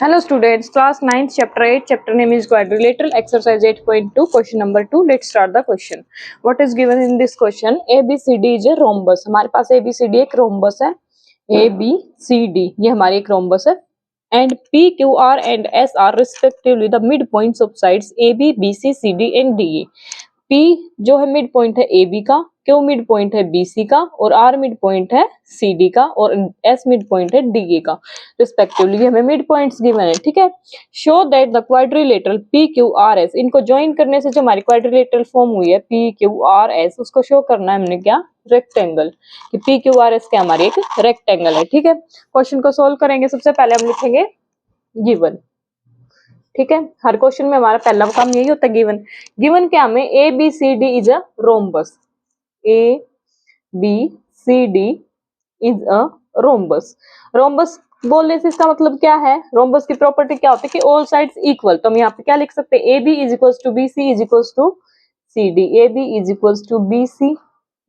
Hello students, class 9th chapter 8, chapter name is quadrilateral, exercise 8.2, question number 2. Let's start the question. What is given in this question? ABCD is a rhombus. हमारे पास ABCD एक rhombus है, ABCD ये हमारी एक rhombus है, and PQR and S are respectively the midpoints of sides AB, BC, CD and DE. P जो है mid point है AB का, Q मिड पॉइंट है BC का और R मिड पॉइंट है CD का और S मिड पॉइंट है DE का रिस्पेक्टिवली। हमें मिड पॉइंट्स गिवन है, ठीक है। Show that the quadrilateral PQRS, इनको ज्वाइन करने से जो हमारी क्वाड्रिलेटरल फॉर्म हुई है PQRS, उसको शो करना है हमने क्या, रेक्टेंगल, कि PQRS क्या हमारी एक रेक्टेंगल है, ठीक है। क्वेश्चन को सोल्व करेंगे, सबसे पहले हम लिखेंगे गिवन, ठीक है। हर क्वेश्चन में हमारा पहला काम यही होता है, गिवन। गिवन क्या हमें, A B C D is a rhombus, A B C D is a rhombus. Rhombus बोलने से इसका मतलब क्या है, रोम्बस की प्रॉपर्टी क्या होती है कि ऑल साइड्स इक्वल। तो हम यहाँ पे क्या लिख सकते हैं, A B is equals to B C is equals to C D, A B is equals to B C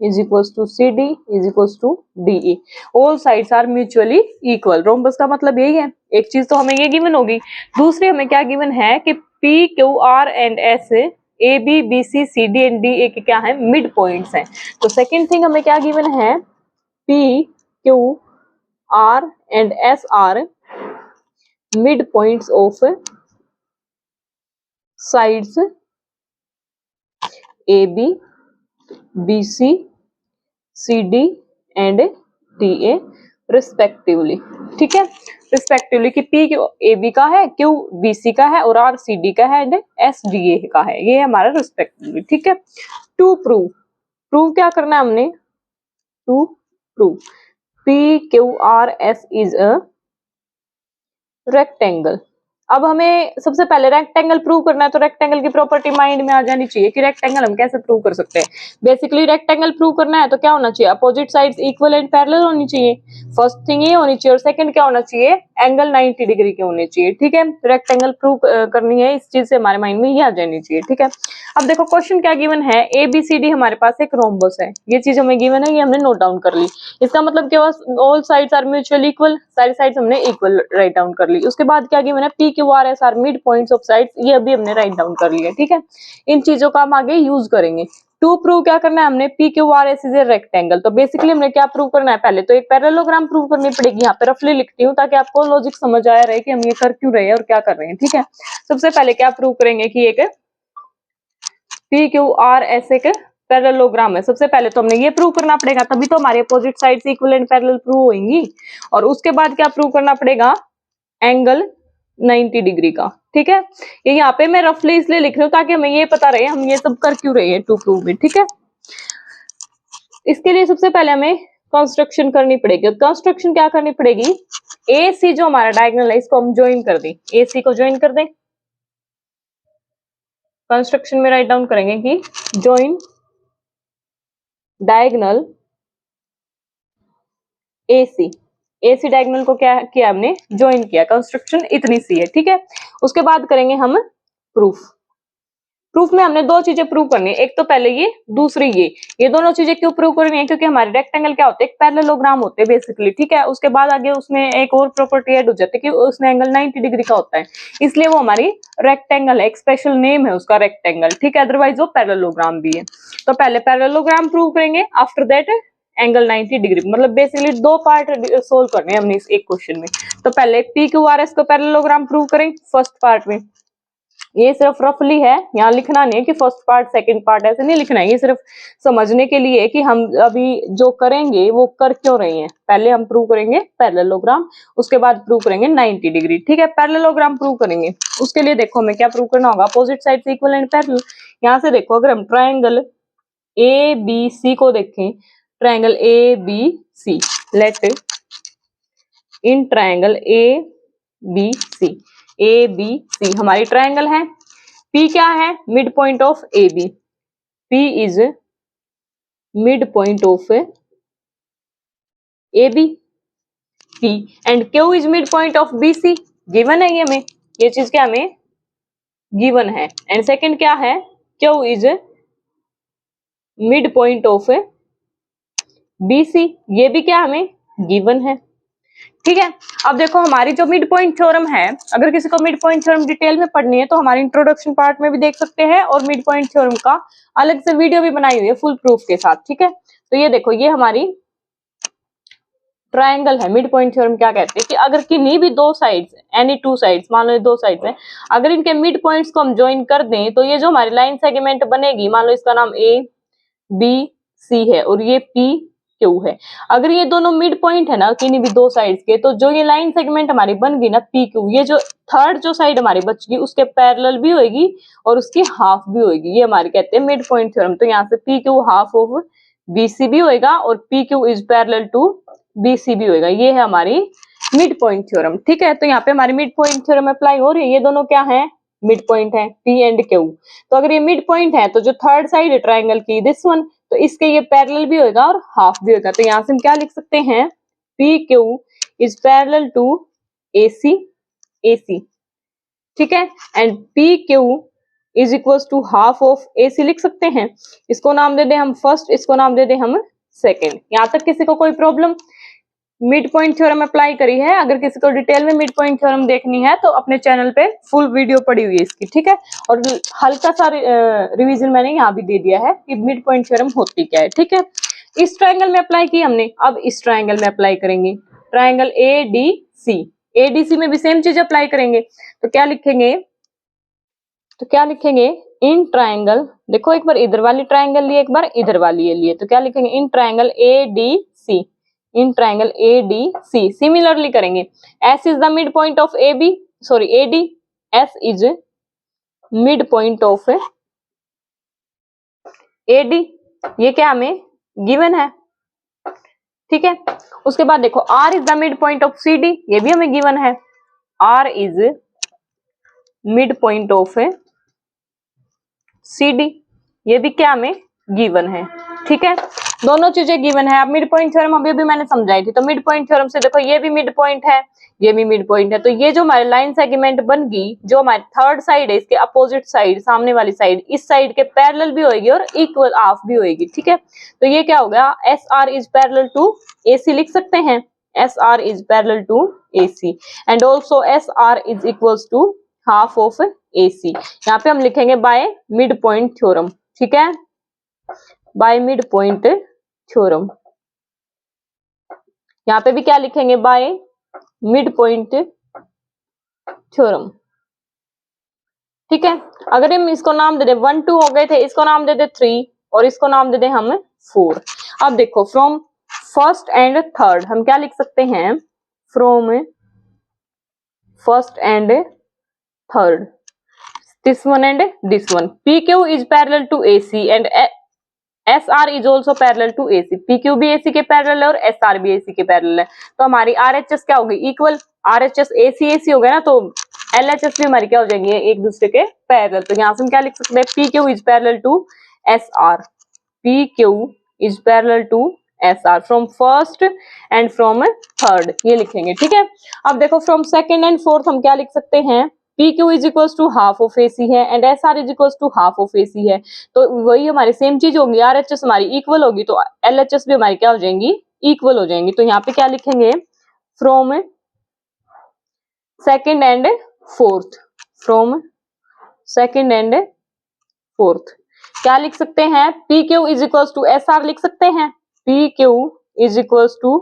is equals to CD is equals to DE. All sides are mutually equal. Rhombus का मतलब यही है। एक चीज तो हमें ये given होगी, दूसरी हमें क्या गिवन है कि P Q R and S A B B C C D and D A के क्या है, मिड पॉइंट्स हैं। तो सेकंड थिंग हमें क्या गिवन है, P Q R and S are midpoints of sides A B B C C D and D A respectively, ठीक है। रिस्पेक्टिवली कि पी ए बी का है, क्यू बी सी का है और आर सी डी का है एंड एस डी ए का है, ये हमारा रिस्पेक्टिवली, ठीक है। टू प्रूव, प्रूव क्या करना है हमने, to prove P Q R S is a rectangle. अब हमें सबसे पहले रेक्टेंगल प्रूव करना है, तो रेक्टेंगल की प्रॉपर्टी माइंड में आ जानी चाहिए कि रेक्टेंगल हम कैसे प्रूव कर सकते हैं। बेसिकली रेक्टेंगल प्रूव करना है तो क्या होना चाहिए, opposite sides equal and parallel होनी चाहिए, फर्स्ट थिंग ये होनी चाहिए। और सेकंड क्या होना चाहिए, एंगल 90 डिग्री के होने चाहिए, ठीक है। रेक्टेंगल प्रूव करनी है, इस चीज से हमारे माइंड में ये आ जानी चाहिए, ठीक है। अब देखो क्वेश्चन क्या गिवन है, ए बी सी डी हमारे पास एक रोम्बस है, ये चीज हमें गिवन है, ये हमने नोट डाउन कर ली। इसका मतलब क्या, all sides are mutually equal, सारी साइड्स हमने इक्वल राइट डाउन कर ली। उसके बाद क्या गिवन है, P Q R S are midpoints of sides, ये अभी हमने राइट डाउन कर लिया, ठीक है। इन चीजों का हम आगे यूज करेंगे। टू प्रूव क्या करना है हमने, P Q R S is a rectangle. तो बेसिकली हमने क्या प्रूव करना है, पहले तो एक पैरेललोग्राम प्रूव करनी पड़ेगी। यहाँ पे रफली लिखती हूँ ताकि आपको लॉजिक समझ आया रहे कि हम ये कर क्यों रहे हैं और क्या कर रहे हैं, ठीक है। सबसे पहले क्या प्रूव करेंगे कि एक पी क्यू आर एस एक पैरेललोग्राम है। सबसे पहले तो हमने ये प्रूव करना पड़ेगा, तभी तो हमारे opposite sides equal and parallel prove होंगी। और उसके बाद क्या प्रूव करना पड़ेगा, एंगल 90 डिग्री का, ठीक है। ये यहाँ पे मैं रफली इसलिए लिख रही हूँ ताकि हमें ये पता रहे हम ये सब कर क्यों रहे हैं टू प्रूव में, ठीक है। इसके लिए सबसे पहले हमें कंस्ट्रक्शन करनी पड़ेगी। कंस्ट्रक्शन क्या करनी पड़ेगी, ए सी जो हमारा डायगोनल है इसको हम ज्वाइन कर दें, ए सी को ज्वाइन कर दें। कंस्ट्रक्शन में राइट डाउन करेंगे कि join diagonal AC, AC diagonal को क्या किया हमने, ज्वाइन किया। कंस्ट्रक्शन इतनी सी है, ठीक है। उसके बाद करेंगे हम प्रूफ। प्रूफ में हमने दो चीजें प्रूव करनी है, एक तो पहले ये, दूसरी ये दोनों चीजें क्यों प्रूव करनी है, क्योंकि हमारे रेक्टेंगल क्या होते हैं, पैरेललोग्राम होते हैं बेसिकली, ठीक है। उसके बाद आगे उसमें एक और प्रॉपर्टी ऐड हो जाती है कि उसमें एंगल 90 डिग्री का होता है, इसलिए वो हमारी रेक्टेंगल है, एक स्पेशल नेम है उसका रेक्टेंगल, ठीक है। अदरवाइज वो पैरेललोग्राम भी है। तो पहले पैरेललोग्राम प्रूव करेंगे, आफ्टर दैट एंगल 90 डिग्री। मतलब बेसिकली दो पार्ट सोल्व करने हैं हमने इस एक क्वेश्चन में। तो पहले पी क्यू आर एस को पैरेललोग्राम प्रूव करें फर्स्ट पार्ट में। ये सिर्फ रफली है, यहाँ लिखना नहीं है कि फर्स्ट पार्ट सेकंड पार्ट, ऐसे नहीं लिखना है। ये सिर्फ समझने के लिए कि हम अभी जो करेंगे वो कर क्यों रहे हैं। पहले हम प्रूव करेंगे पैरेललोग्राम, उसके बाद प्रूव करेंगे 90 डिग्री, ठीक है। पैरेललोग्राम प्रूव करेंगे, उसके लिए देखो हमें क्या प्रूव करना होगा, opposite side equal and parallel. यहाँ से देखो अगर हम ट्राइंगल ए बी सी को देखें, triangle A B C, let in triangle A B C, A B C हमारी ट्राइंगल है। P क्या है, mid point of A B, P is mid point of A B, P and Q is mid point of B C. Given है ये हमें, ये चीज क्या हमें गिवन है। एंड सेकंड क्या है, Q is mid point of B C, ये भी क्या हमें गिवन है, ठीक है। अब देखो हमारी जो मिड पॉइंट थ्योरम है, अगर किसी को मिड पॉइंट थ्योरम डिटेल में पढ़नी है तो हमारी इंट्रोडक्शन पार्ट में भी देख सकते हैं, और मिड पॉइंट थ्योरम का अलग से वीडियो भी बनाई हुई है फुल प्रूफ के साथ। ठीक है, तो ये देखो ये हमारी ट्रायंगल है। मिड पॉइंट थ्योरम क्या कहते हैं कि अगर किन्हीं भी दो साइड्स, एनी टू साइड्स, मान लो दो साइड्स हैं, अगर इनके मिड पॉइंट्स को हम ज्वाइन कर दें तो ये जो हमारी लाइन सेगमेंट बनेगी, मान लो इसका नाम ए बी सी है और ये पी क्यू है, अगर ये दोनों मिड पॉइंट है ना किन्हीं भी दो साइड्स के, तो जो ये लाइन सेगमेंट हमारी बन गई ना पी क्यू, ये जो थर्ड जो साइड हमारी बच गई उसके पैरेलल भी होगी और उसकी हाफ भी होगी, ये हमारे कहते हैं मिड पॉइंट थ्योरम। तो यहाँ से P Q half of B C भी होगा और P Q is parallel to B C भी होगा, ये है हमारी मिड पॉइंट थ्योरम। ठीक है, तो यहाँ पे हमारी मिड पॉइंट थ्योरम अप्लाई हो रही है। ये दोनों क्या है, मिड पॉइंट है, पी एंड क्यू। तो अगर ये मिड पॉइंट है तो जो थर्ड साइड है ट्राइंगल की, दिस वन, तो इसके ये पैरेलल भी होगा और हाफ भी होगा। तो यहाँ से हम क्या लिख सकते हैं, P Q is parallel to A C, A C. ठीक है, and P Q is equal to half of A C लिख सकते हैं। इसको नाम दे दें हम फर्स्ट, इसको नाम दे दें हम सेकेंड। यहाँ तक किसी को कोई problem? Mid point theorem apply करी है। अगर किसी को डिटेल में मिड पॉइंट थ्योरम देखनी है तो अपने चैनल पे फुल वीडियो पड़ी हुई है इसकी। ठीक है, और हल्का सा रिवीजन मैंने यहाँ भी दे दिया है कि मिड पॉइंट थ्योरम होती क्या है। ठीक है, इस ट्रायंगल में अप्लाई की हमने, अब इस ट्रायंगल में अप्लाई करेंगे। Triangle A D C, A D C में भी सेम चीज अप्लाई करेंगे। तो क्या लिखेंगे, इन ट्रायंगल, देखो एक बार इधर वाली ट्रायंगल लिए, एक बार इधर वाली लिए, तो क्या लिखेंगे, in triangle A D C, in triangle A D C. Similarly करेंगे, S is the mid point of A B, sorry A D, S is mid point of A D, ये क्या हमें गिवन है। ठीक है, उसके बाद देखो R is the mid point of C D, ये भी हमें गिवन है, R is mid point of C D, ये भी क्या हमें गिवन है। ठीक है, दोनों चीजें गिवन है। अब मिड पॉइंट थ्योरम अभी भी मैंने समझाई थी, तो मिड पॉइंट थ्योरम से देखो ये भी मिड पॉइंट है, ये भी मिड पॉइंट है, तो ये जो हमारे लाइन सेगमेंट बन गई, जो हमारी थर्ड साइड है, इसके अपोजिट साइड, सामने वाली साइड, इस साइड के पैरेलल भी होगी और इक्वल हाफ भी होगी। ठीक है, तो ये क्या हो गया, S R is parallel to A C लिख सकते हैं, S R is parallel to A C, and also S R is equals to half of A C. यहाँ पे हम लिखेंगे बाय मिड पॉइंट थ्योरम। ठीक है, बाय मिड पॉइंट थ्योरम, यहाँ पे भी क्या लिखेंगे, बाय मिड पॉइंट थ्योरम। ठीक है, अगर हम इसको नाम दे दे, 1 2 हो गए थे, इसको नाम दे दे 3 और इसको नाम दे दे हम 4। अब देखो फ्रॉम फर्स्ट एंड थर्ड हम क्या लिख सकते हैं, from first and third, this one and this one, PQ is parallel to AC and SR is also parallel to AC, PQ भी AC के पैरेलल है और SR भी AC के पैरेलल है। तो हमारी RHS क्या होगी, इक्वल, RHS AC AC हो गया ना, तो LHS भी हमारी क्या हो जाएंगे, एक दूसरे के पैरेलल। तो यहाँ से हम क्या लिख सकते हैं, PQ is parallel to SR, PQ is parallel to SR from first and from third, ये लिखेंगे। ठीक है, अब देखो फ्रॉम सेकेंड एंड फोर्थ हम क्या लिख सकते हैं, PQ is equal to half of AC है and SR is equal to half of AC है, तो वही हमारी सेम चीज होगी, RHS हमारी इक्वल होगी तो LHS भी हमारी क्या हो जाएंगी, इक्वल हो जाएंगी। तो यहाँ पे क्या लिखेंगे, from second and fourth, from second and fourth क्या लिख सकते हैं, PQ is equal to SR लिख सकते हैं, PQ is equal to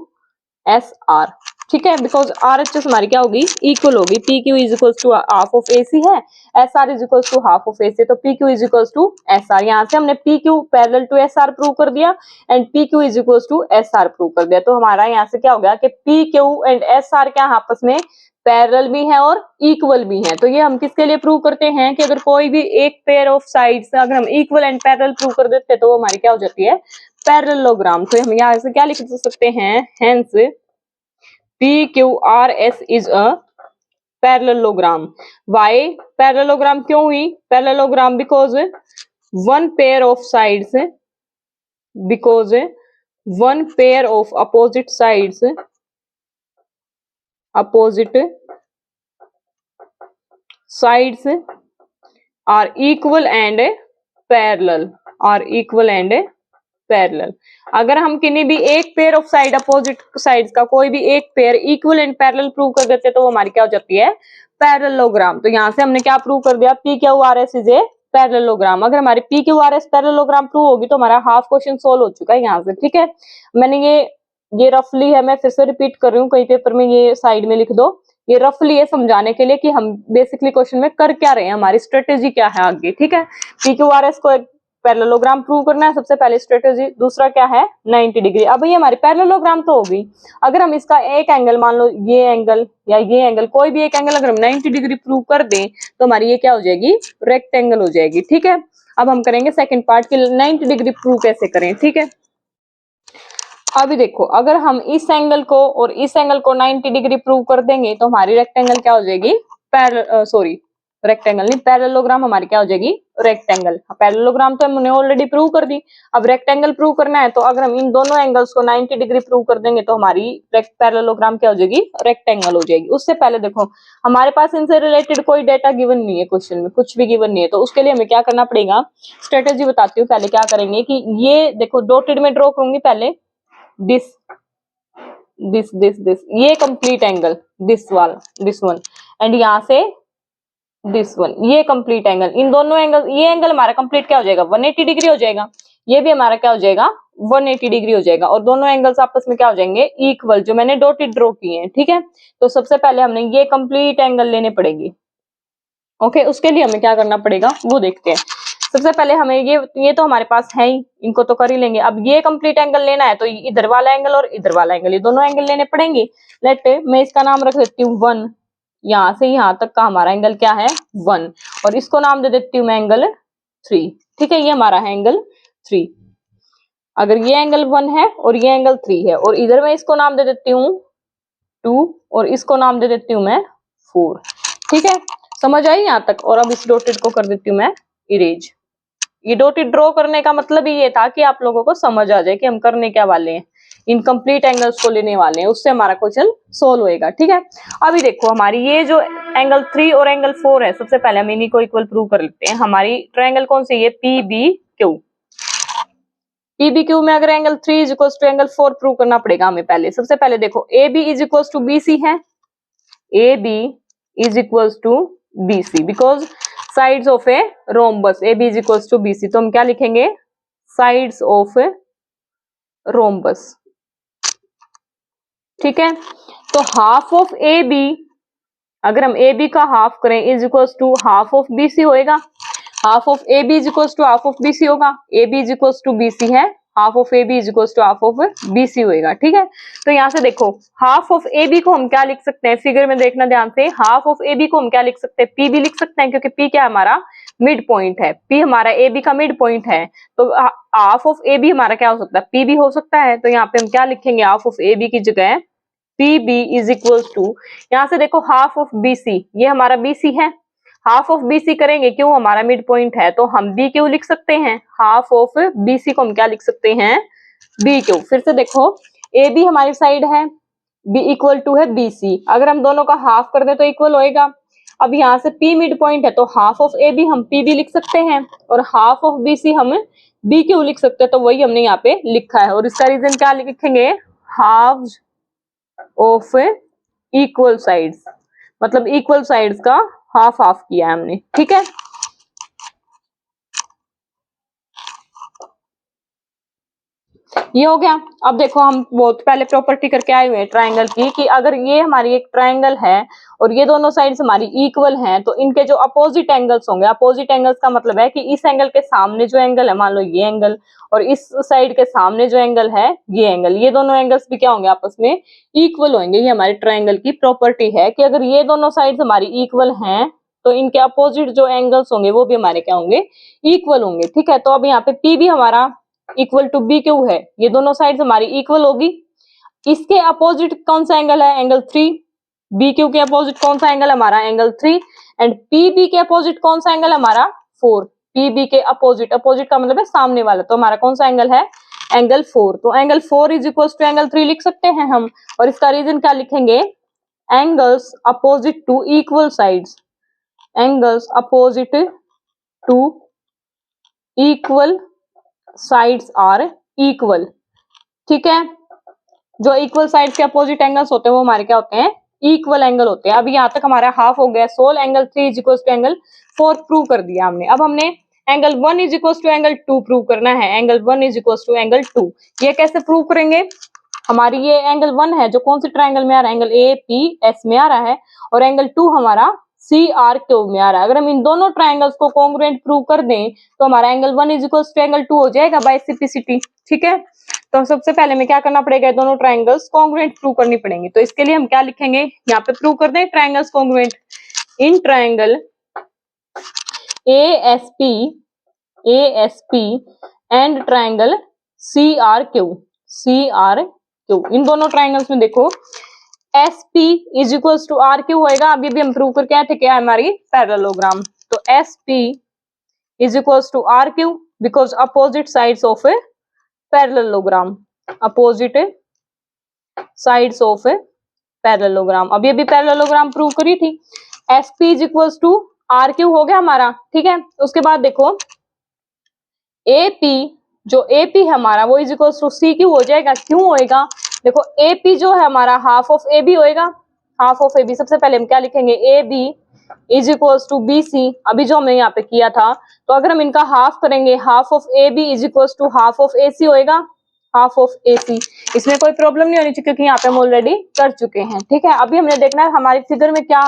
SR। ठीक है, बिकॉज RHS हमारी क्या होगी, इक्वल होगी, PQ is equal to half of AC है, SR is equal to half of AC, तो PQ is equal to SR। यहाँ से हमने PQ parallel to SR prove कर दिया and PQ is equal to SR prove कर दिया। तो हमारा यहाँ से क्या हो गया कि PQ एंड SR क्या आपस में पैरेलल भी है और इक्वल भी है। तो ये हम किसके लिए प्रूव करते हैं कि अगर कोई भी एक पेयर ऑफ साइड्स अगर हम इक्वल एंड पैरेलल प्रूव कर देते हैं तो वो हमारी क्या हो जाती है, पैरेललोग्राम। तो हम यहाँ से क्या लिख सकते हैं, hence PQRS is a parallelogram। Why parallelogram क्यों हुई parallelogram? Because one pair of sides, because one pair of opposite sides are equal and parallel, are equal and parallel. अगर हम किन्हीं भी एक pair of side opposite sides का कोई भी एक pair equal and parallel prove कर देते हैं तो वो हमारी क्या हो जाती है, पैरेललोग्राम। तो यहाँ से हमने क्या प्रूव कर दिया, P Q R S is a parallelogram. अगर हमारी P Q R S parallelogram prove होगी तो हमारा हाफ क्वेश्चन सोल्व हो चुका है यहाँ से। ठीक है, मैंने ये रफली है, मैं फिर से रिपीट कर रही हूँ, कहीं पेपर में ये साइड में लिख दो। ये रफली है समझाने के लिए कि हम बेसिकली क्वेश्चन में कर क्या रहे हैं, हमारी स्ट्रेटेजी क्या है आगे। ठीक है, पी क्यू आर एस को एक पैरेललोग्राम प्रूव करना है, सबसे पहले स्ट्रेटेजी। दूसरा क्या है, 90 डिग्री। अब ये हमारी पैरेललोग्राम तो हो गई। अगर हम इसका एक एंगल, मान लो ये एंगल या ये एंगल, कोई भी एक एंगल अगर हम 90 डिग्री प्रूव कर दें तो हमारी ये क्या हो जाएगी, रेक्टेंगल हो जाएगी। ठीक है, अब हम करेंगे सेकंड पार्ट की 90 डिग्री प्रूव कैसे करें। ठीक है, अभी देखो, अगर हम इस एंगल को और इस एंगल को 90 डिग्री प्रूव कर देंगे तो हमारी रेक्टेंगल क्या हो जाएगी, रेक्टेंगल नहीं, पैरेललोग्राम हमारी क्या हो जाएगी, रेक्टेंगल। पैरेललोग्राम तो हमने ऑलरेडी प्रूव कर दी, अब रेक्टेंगल प्रूव करना है। तो अगर हम इन दोनों एंगल्स को 90 डिग्री प्रूव कर देंगे तो हमारी पैरेललोग्राम क्या हो जाएगी, रेक्टेंगल हो जाएगी। उससे पहले देखो, हमारे पास इनसे रिलेटेड कोई डेटा गिवन नहीं है, क्वेश्चन में कुछ भी गिवन नहीं है, तो उसके लिए हमें क्या करना पड़ेगा, स्ट्रेटेजी बताती हूँ। पहले क्या करेंगे कि ये देखो, डॉटेड में ड्रॉ करूंगी पहले दिस ये complete angle, this one, and यहाँ से दिस वन, ये कंप्लीट एंगल। इन दोनों एंगल, ये एंगल हमारा कंप्लीट क्या हो जाएगा, 180 डिग्री हो जाएगा। ये भी हमारा क्या हो जाएगा, 180 डिग्री हो जाएगा। और दोनों एंगल्स आपस में क्या हो जाएंगे, इक्वल, जो मैंने डॉटेड ड्रॉ किए हैं। ठीक है, तो सबसे पहले हमने ये कंप्लीट एंगल लेने पड़ेगी। ओके, उसके लिए हमें क्या करना पड़ेगा वो देखते हैं। सबसे पहले हमें ये तो हमारे पास है ही, इनको तो कर ही लेंगे। अब ये कंप्लीट एंगल लेना है तो इधर वाला एंगल और इधर वाला एंगल, ये दोनों एंगल लेने पड़ेंगे। लेट मैं इसका नाम रख देती हूँ 1, यहाँ से यहाँ तक का हमारा एंगल क्या है, 1, और इसको नाम दे देती हूँ मैं एंगल 3। ठीक है, ये हमारा है एंगल 3। अगर ये एंगल 1 है और ये एंगल 3 है, और इधर मैं इसको नाम दे देती हूँ 2 और इसको नाम दे देती हूँ मैं 4। ठीक है, समझ आई यहाँ तक। और अब इस डॉटेड को कर देती हूँ मैं इरेज। ये डॉटेड ड्रॉ करने का मतलब ही ये था कि आप लोगों को समझ आ जाए कि हम करने क्या वाले हैं, इनकम्प्लीट एंगल्स को लेने वाले हैं, उससे हमारा क्वेश्चन सोल्व होएगा। ठीक है, अभी देखो, हमारी ये जो एंगल 3 और एंगल 4 है, सबसे पहले हम इन्हीं को इक्वल प्रूव कर लेते हैं। हमारी ट्रायंगल कौन सी है, PBQ। PBQ में अगर angle 3 is equal to angle 4 prove करना पड़ेगा हमें पहले। सबसे पहले देखो, AB is equal to BC है, AB is equal to BC because sides of a rhombus, AB is equal to BC। तो हम क्या लिखेंगे, साइड्स ऑफ ए रोम्बस। ठीक है, तो हाफ ऑफ AB, अगर हम AB का हाफ करें, is equal to half of BC होएगा। Half of AB is equal to half of BC होगा। AB is equal to BC है, half of AB is equal to half of BC होएगा। ठीक है, तो यहाँ से देखो, हाफ ऑफ AB को हम क्या लिख सकते हैं, फिगर में देखना ध्यान से, हाफ ऑफ AB को हम क्या लिख सकते हैं, P भी लिख सकते हैं, क्योंकि P क्या हमारा मिड पॉइंट है, P हमारा AB का मिड पॉइंट है। तो हाफ ऑफ AB हमारा क्या हो सकता है, P भी हो सकता है। तो यहाँ पे हम क्या लिखेंगे, हाफ ऑफ AB की जगह PB इज इक्वल टू, यहाँ से देखो हाफ ऑफ BC, ये हमारा BC है, हाफ ऑफ BC करेंगे, क्यों, हमारा मिड पॉइंट है, तो हम B क्यों लिख सकते हैं, हाफ ऑफ BC को हम क्या लिख सकते हैं, B क्यों। फिर से देखो, AB हमारी साइड है, B इक्वल टू है BC, अगर हम दोनों का हाफ कर दे तो इक्वल होएगा। अब यहाँ से P मिड पॉइंट है, तो हाफ ऑफ AB हम PB लिख सकते हैं, और हाफ ऑफ BC हम B क्यों लिख सकते हैं, तो वही हमने यहाँ पे लिखा है। और इसका रीजन क्या लिखेंगे, हाफ ऑफ इक्वल साइड्स, मतलब इक्वल साइड्स का हाफ हाफ किया है हमने। ठीक है, ये हो गया। अब देखो, हम बहुत पहले प्रॉपर्टी करके आए हुए हैं ट्रायंगल की, कि अगर ये हमारी एक ट्रायंगल है और ये दोनों साइड्स हमारी इक्वल हैं, तो इनके जो अपोजिट एंगल्स होंगे, अपोजिट एंगल्स का मतलब है कि इस एंगल के सामने जो एंगल है, मान लो ये एंगल, और इस साइड के सामने जो एंगल है ये एंगल, ये दोनों एंगल्स भी क्या होंगे, आपस में इक्वल होंगे। ये हमारी ट्रायंगल की प्रॉपर्टी है कि अगर ये दोनों साइड्स हमारी इक्वल हैं तो इनके अपोजिट जो एंगल्स होंगे वो भी हमारे क्या होंगे, इक्वल होंगे। ठीक है, तो अब यहाँ पे P भी हमारा इक्वल टू B क्यू है, ये दोनों साइड्स हमारी इक्वल होगी। इसके अपोजिट कौन सा एंगल है, एंगल 3। B क्यू के अपोजिट कौन सा एंगल हमारा, एंगल 3, एंड PB के अपोजिट कौन सा एंगल हमारा, 4। PB के अपोजिट, अपोजिट का मतलब है सामने वाला, तो हमारा कौन सा एंगल है, एंगल 4। तो angle 4 is equal to angle 3 लिख सकते हैं हम। और इसका रीजन क्या लिखेंगे, angles opposite to equal sides, angles opposite to equal sides are equal, ठीक है। जो इक्वल साइड के अपोजिट एंगल्स होते हैं वो हमारे क्या होते हैं, इक्वल एंगल होते हैं। अब यहाँ तक हमारा हाफ हो गया, सोल angle 3 is equal to angle 4 prove कर दिया हमने। अब हमने angle 1 is equal to angle 2 prove करना है। Angle 1 is equal to angle 2, ये कैसे प्रूव करेंगे? हमारी ये एंगल 1 है जो कौन से ट्राइंगल में आ रहा है, एंगल ए पी एस में आ रहा है, और एंगल 2 हमारा सी आर क्यू में आ रहा है। अगर हम इन दोनों ट्राइंगल्स को कॉन्ग्रुएंट प्रूव कर दें तो हमारा angle 1 is equal to angle 2 हो जाएगा बाय सिम्प्लिसिटी, ठीक है। तो सबसे पहले में क्या करना पड़ेगा, दोनों ट्राइंगल्स कॉन्ग्रुएंट प्रूव करनी पड़ेंगी। तो इसके लिए हम क्या लिखेंगे, यहाँ पे प्रूव कर दें triangles congruent. In triangle A S P and triangle C R Q, इन दोनों ट्राइंगल्स में देखो S P is equal to R Q होएगा। अभी भी हम प्रूव करके आए थे क्या, हमारी पैरेललोग्राम। तो S P is equal to R Q because opposite sides of a parallelogram, opposite sides of a parallelogram. अभी अभी पैरेललोग्राम प्रूव करी थी। S P is equal to R Q हो गया हमारा, ठीक है। उसके बाद देखो ए पी, जो ए पी है हमारा वो is equal to C Q हो जाएगा। क्यों होएगा, देखो ए पी जो है हमारा हाफ ऑफ ए बी होएगा, हाफ ऑफ ए बी। सबसे पहले हम क्या लिखेंगे, A B is equal to B C, अभी जो हमने यहाँ पे किया था। तो अगर हम इनका हाफ करेंगे, half of A B is equal to half of A C होएगा, हाफ ऑफ ए सी। इसमें कोई प्रॉब्लम नहीं होनी चाहिए क्योंकि यहाँ पे हम ऑलरेडी कर चुके हैं, ठीक है। अभी हमने देखना है हमारी फिगर में क्या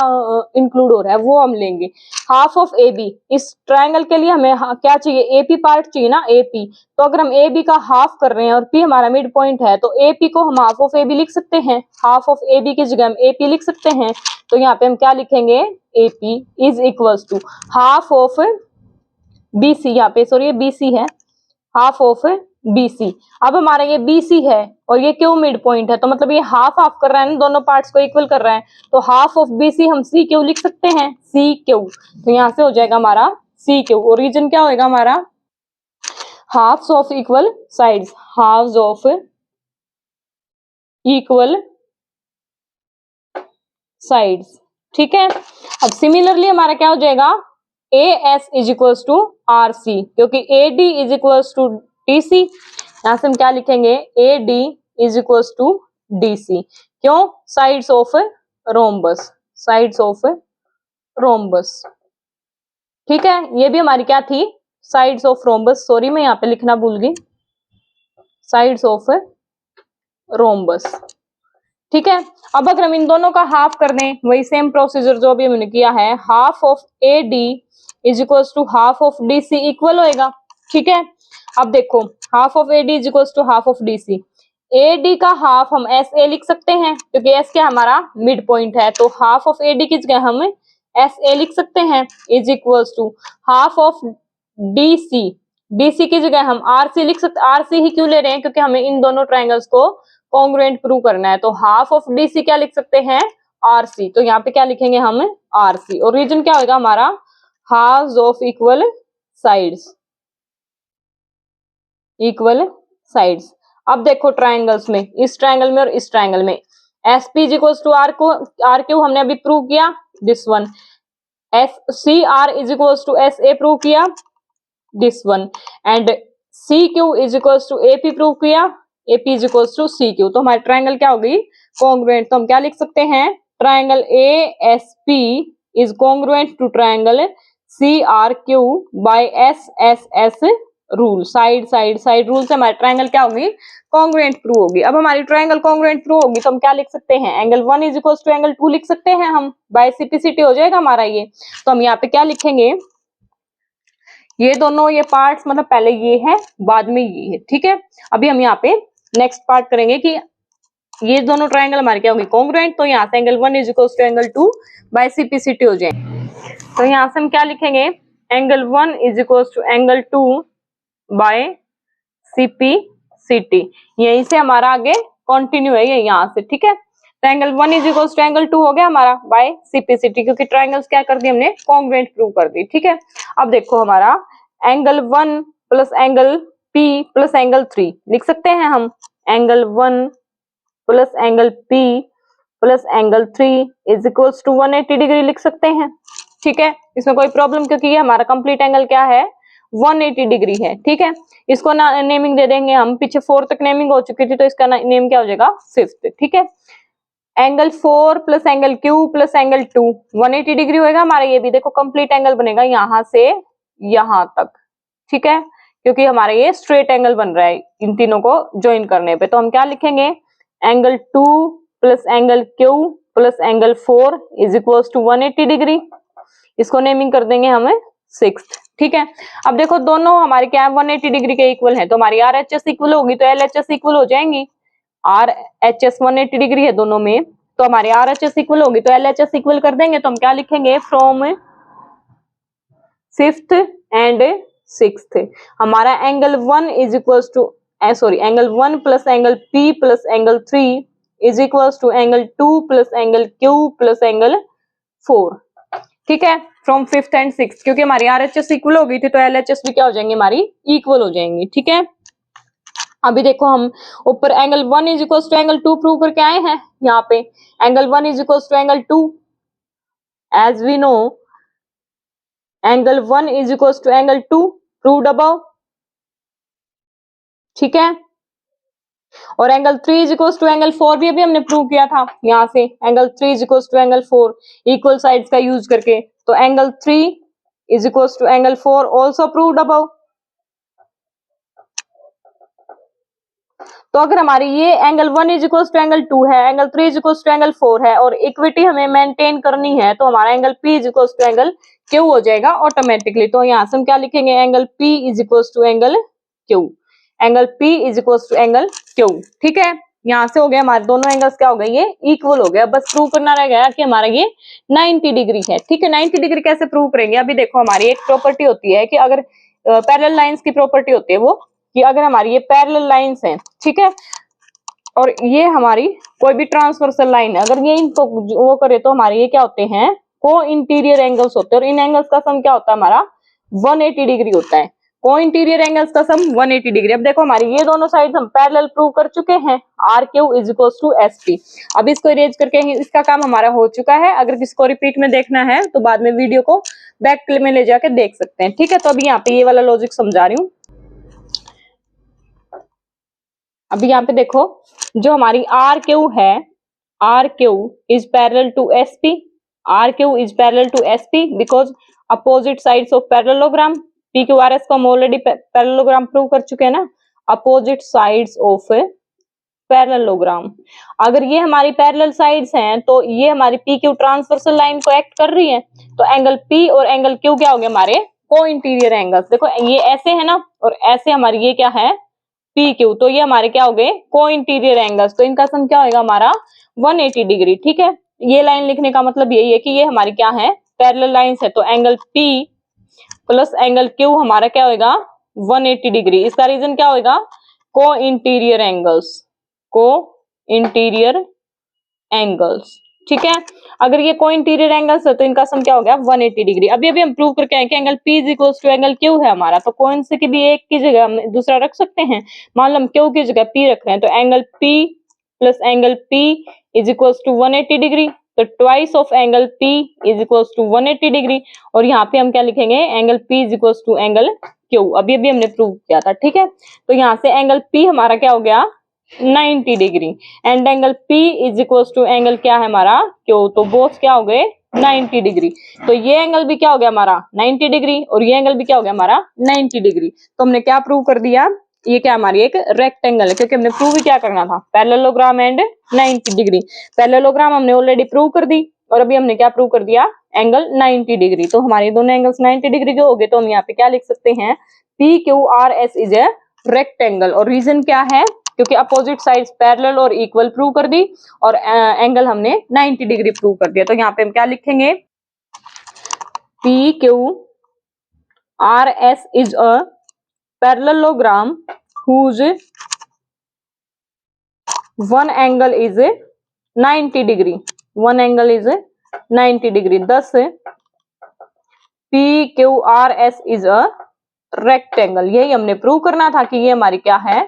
इंक्लूड हो रहा है, वो हम लेंगे। हाफ ऑफ ए बी, इस ट्राइंगल के लिए हमें क्या चाहिए, ए पी पार्ट चाहिए ना, ए पी। तो अगर हम ए बी का हाफ कर रहे हैं और पी हमारा मिड पॉइंट है तो ए पी को हम हाफ ऑफ ए बी लिख सकते हैं, हाफ ऑफ ए बी की जगह हम ए पी लिख सकते हैं। तो यहाँ पे हम क्या लिखेंगे, A P is equal to half of B C, यहाँ पे सॉरी ये बी सी है, हाफ ऑफ BC। अब हमारा ये BC है और ये क्यू मिड पॉइंट है, तो मतलब ये हाफ हाफ कर रहा है ना, दोनों पार्ट्स को इक्वल कर रहा है। तो हाफ ऑफ BC हम CQ लिख सकते हैं, CQ। तो यहाँ से हो जाएगा हमारा CQ। और रीजन क्या होएगा हमारा, halves of equal sides, halves of equal sides, ठीक है। अब सिमिलरली हमारा क्या हो जाएगा, AS is equal to RC, क्योंकि AD is equal to DC। यहां से हम क्या लिखेंगे, AD is equal to DC। क्यों, sides of rhombus, sides of rhombus, ठीक है। ये भी हमारी क्या थी, साइड्स ऑफ रोम्बस। सॉरी मैं यहाँ पे लिखना भूल गई, साइड्स ऑफ रोम्बस, ठीक है। अब अगर हम इन दोनों का हाफ कर दें, वही सेम प्रोसीजर जो अभी हमने किया है, half of AD is equal to half of DC equal होएगा, ठीक है। अब देखो half of AD is equal to half of DC, AD का हाफ हम SA लिख सकते हैं क्योंकि S क्या हमारा मिड पॉइंट है। तो हाफ ऑफ AD की जगह हम SA लिख सकते हैं, is equal to half of DC की जगह हम RC लिख सकते। RC ही क्यों ले रहे हैं, क्योंकि हमें इन दोनों ट्राइंगल्स को कॉन्ग्रुएंट प्रूव करना है। तो हाफ ऑफ DC क्या लिख सकते हैं, RC। तो यहाँ पे क्या लिखेंगे हम, RC। और रीजन क्या होगा हमारा, halves of equal sides, equal sides. अब देखो ट्राइंगल्स में, इस ट्राइंगल में और इस ट्राइंगल में, S P is equal to R Q हमने अभी प्रूव किया, this one. S C R is equal to S A prove किया, this one. And C Q is equal to A P prove किया, A P is equal to C Q. तो हमारी triangle क्या होगी, congruent. तो हम क्या लिख सकते हैं, triangle A S P is congruent to triangle C R Q by S S S rule, side side side rule से हमारी ट्राइंगल क्या होगी, कॉन्ग्रुएंट प्रूव होगी। अब हमारी ट्राइंगल कॉन्ग्रुएंट प्रूव होगी तो हम क्या लिख सकते हैं, angle 1 is equal to angle 2 लिख सकते हैं हम, बाय सिम्प्लिसिटी हो जाएगा हमारा ये। तो हम यहाँ पे क्या लिखेंगे, ये दोनों ये पार्ट्स मतलब पहले ये है बाद में ये है, ठीक है। अभी हम यहाँ पे नेक्स्ट पार्ट करेंगे कि ये दोनों ट्राइंगल हमारे क्या होगी, कॉन्ग्रुएंट। तो यहाँ से angle 1 is equal to angle 2 by simplicity हो जाए। तो यहाँ से हम क्या लिखेंगे, angle 1 is equal to angle 2 by simplicity. यहीं से हमारा आगे कंटिन्यू है ये यहाँ से, ठीक है। तो angle 1 is equal to angle 2 हो गया हमारा बाय सिम्प्लिसिटी, क्योंकि ट्राइंगल्स क्या कर दी हमने, कॉन्ग्रुएंट प्रूव कर दी, ठीक है। अब देखो हमारा angle 1 plus angle P plus angle 3 लिख सकते हैं हम, angle 1 plus angle P plus angle 3 is equal to 180 degree लिख सकते हैं, ठीक है। इसमें कोई प्रॉब्लम, क्योंकि ये हमारा कंप्लीट एंगल क्या है, 180 डिग्री है। ठीक है, इसको नेमिंग दे देंगे हम, पीछे 4 तक नेमिंग हो चुकी थी तो इसका नेम क्या हो जाएगा, 5th। ठीक है, angle 4 plus angle Q plus angle 2 180 degree होएगा हमारा। ये भी देखो कंप्लीट एंगल बनेगा यहां से यहां तक। ठीक है, क्योंकि हमारा ये स्ट्रेट एंगल बन रहा है इन तीनों को ज्वाइन करने पे। तो हम क्या लिखेंगे, angle 2 plus angle Q plus angle 4 is equals to 180 degree. इसको नेमिंग कर देंगे हमें 6th। ठीक है, अब देखो दोनों हमारे क्या है, 180 डिग्री के इक्वल है, तो हमारी RHS इक्वल होगी तो LHS इक्वल हो जाएंगी। RHS 180 डिग्री है दोनों में, तो हमारी RHS इक्वल होगी तो LHS इक्वल कर देंगे। तो हम क्या लिखेंगे, फ्रॉम 5th एंड 6th हमारा angle 1 is equals to angle 1 plus angle P plus angle 3 is equals to angle 2 plus angle Q plus angle 4। ठीक है, फ्रॉम 5th एंड 6th, क्योंकि हमारी RHS इक्वल हो गई थी तो LHS भी क्या हो जाएंगी, हमारी इक्वल हो जाएंगी। ठीक है, अभी देखो हम ऊपर angle 1 is equals to angle 2 prove करके आए हैं। यहाँ पे angle 1 is equals to angle 2, as we know angle 1 is equals to angle 2 proved above. ठीक है, और angle 3 is equals to angle 4 भी अभी हमने प्रूव किया था। यहाँ से angle 3 is equals to angle 4 equal sides का यूज करके, तो angle 3 is equals to angle 4 also proved above. तो अगर हमारी ये angle 1 is equals to angle 2 है, angle 3 is equals to angle 4 है और इक्विटी हमें मेंटेन करनी है, तो हमारा angle P is equals to angle Q हो जाएगा ऑटोमेटिकली। तो यहाँ से हम क्या लिखेंगे, angle P is equals to angle Q, angle P is equals to angle Q। ठीक है, यहाँ से हो गया हमारे दोनों एंगल्स क्या हो गए, ये इक्वल हो गया। बस प्रूव करना रह गया कि हमारा ये 90 डिग्री है। ठीक है, 90 डिग्री कैसे प्रूव करेंगे, अभी देखो हमारी एक प्रॉपर्टी होती है कि अगर पैरेलल लाइंस की प्रॉपर्टी होती है वो, कि अगर हमारी ये पैरेलल लाइंस हैं, ठीक है, और ये हमारी कोई भी ट्रांसवर्सल लाइन है, अगर ये इनको वो करे तो हमारे ये क्या होते हैं, को इंटीरियर एंगल्स होते हैं। और इन एंगल्स का सम क्या होता है हमारा, 180 डिग्री होता है। को इंटीरियर एंगल्स का सम 180 डिग्री। अब देखो हमारी ये दोनों साइड्स हम पैरेलल प्रूव कर चुके हैं, RQ is equals to SP। अब इसको इरेज करके इसका काम हमारा हो चुका है। अगर किसको रिपीट में देखना है तो बाद में वीडियो को बैक में ले जाके देख सकते हैं। ठीक है, तो अभी यहाँ पे ये वाला लॉजिक समझा रही हूँ। अभी यहाँ पे देखो जो हमारी RQ है, RQ is parallel to SP, RQ is parallel to SP because opposite sides of parallelogram। PQRS को हम ऑलरेडी पैरेललोग्राम प्रूव कर चुके हैं ना, अपोजिट साइड्स ऑफ पैरेललोग्राम। अगर ये हमारी पैरेलल साइड्स हैं तो ये हमारी PQ ट्रांसवर्सल लाइन को एक्ट कर रही है, तो एंगल P और एंगल Q क्या हो गए हमारे, को इंटीरियर एंगल्स। देखो ये ऐसे है ना, और ऐसे हमारी ये क्या है, PQ, तो ये हमारे क्या हो गए, को इंटीरियर एंगल्स। तो इनका सम क्या होगा हमारा, 180 डिग्री। ठीक है, ये लाइन लिखने का मतलब यही है कि ये हमारी क्या है, पैरेलल लाइंस है। तो angle P plus angle Q हमारा क्या होगा, 180 डिग्री। इसका रीजन क्या होगा, को इंटीरियर एंगल्स, को इंटीरियर एंगल्स। ठीक है, अगर ये को इंटीरियर एंगल्स है तो इनका सम क्या हो गया, 180 डिग्री। अभी अभी हम प्रूव करके आए कि angle P is equals to angle Q है हमारा, तो कौन से की भी एक की जगह हम दूसरा रख सकते हैं। मान लो हम Q की जगह P रख रहे हैं, तो angle P plus angle P is equals to 180 degree, तो twice of angle P is equals to 180 degree. और यहाँ पे हम क्या लिखेंगे, angle P is equals to angle Q। अभी अभी हमने प्रूव किया था। ठीक है, तो यहाँ से एंगल P हमारा क्या हो गया, 90 degree, and angle P is equals to angle क्या है हमारा, Q। तो बोथ क्या हो गए, 90 डिग्री। तो ये एंगल भी क्या हो गया हमारा, 90 डिग्री, और ये एंगल भी क्या हो गया हमारा, 90 डिग्री। तो हमने क्या प्रूव कर दिया, ये क्या हमारी एक रेक्टेंगल है, क्योंकि हमने प्रूव ही क्या करना था, पैरेललोग्राम एंड 90 डिग्री। पैरेललोग्राम हमने ऑलरेडी प्रूव कर दी, और अभी हमने क्या प्रूव कर दिया, एंगल 90 डिग्री। तो हमारे दोनों एंगल्स 90 डिग्री के हो गए। तो हम यहाँ पे क्या लिख सकते हैं, PQRS इज ए रेक्टेंगल। और रीजन क्या है, क्योंकि अपोजिट साइड्स पैरेलल और इक्वल प्रूव कर दी, और एंगल हमने 90 डिग्री प्रूव कर दिया। तो यहाँ पे हम क्या लिखेंगे, PQRS is a parallelogram whose one angle is 90 degree, one angle is 90 degree। thus PQRS is a rectangle। यही हमने प्रूव करना था कि ये हमारी क्या है,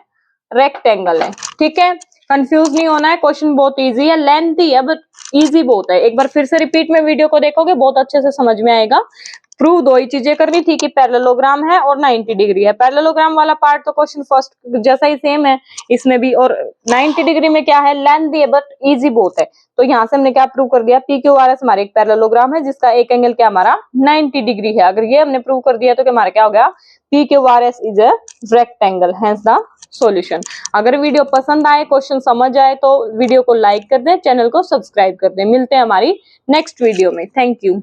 रेक्टेंगल है। ठीक है, कंफ्यूज नहीं होना है, क्वेश्चन बहुत इजी है, लेंथी है बट इजी बहुत है। एक बार फिर से रिपीट में वीडियो को देखोगे बहुत अच्छे से समझ में आएगा। प्रूव दो ही चीजें करनी थी कि पैरेललोग्राम है और 90 डिग्री है। पैरेललोग्राम वाला पार्ट तो क्वेश्चन फर्स्ट जैसा ही सेम है इसमें भी, और 90 डिग्री में क्या है, लेंथी है बट इजी बहुत है। तो यहाँ से हमने क्या प्रूव कर दिया, पी क्यू आर एस हमारे एक पैरेललोग्राम है जिसका एक एंगल क्या हमारा 90 डिग्री है। अगर ये हमने प्रूव कर दिया तो क्या हमारा क्या हो गया, P Q R S is a rectangle, hence the solution. अगर वीडियो पसंद आए, क्वेश्चन समझ आए तो वीडियो को लाइक कर दें, चैनल को सब्सक्राइब कर दें। मिलते हैं हमारी नेक्स्ट वीडियो में। Thank you.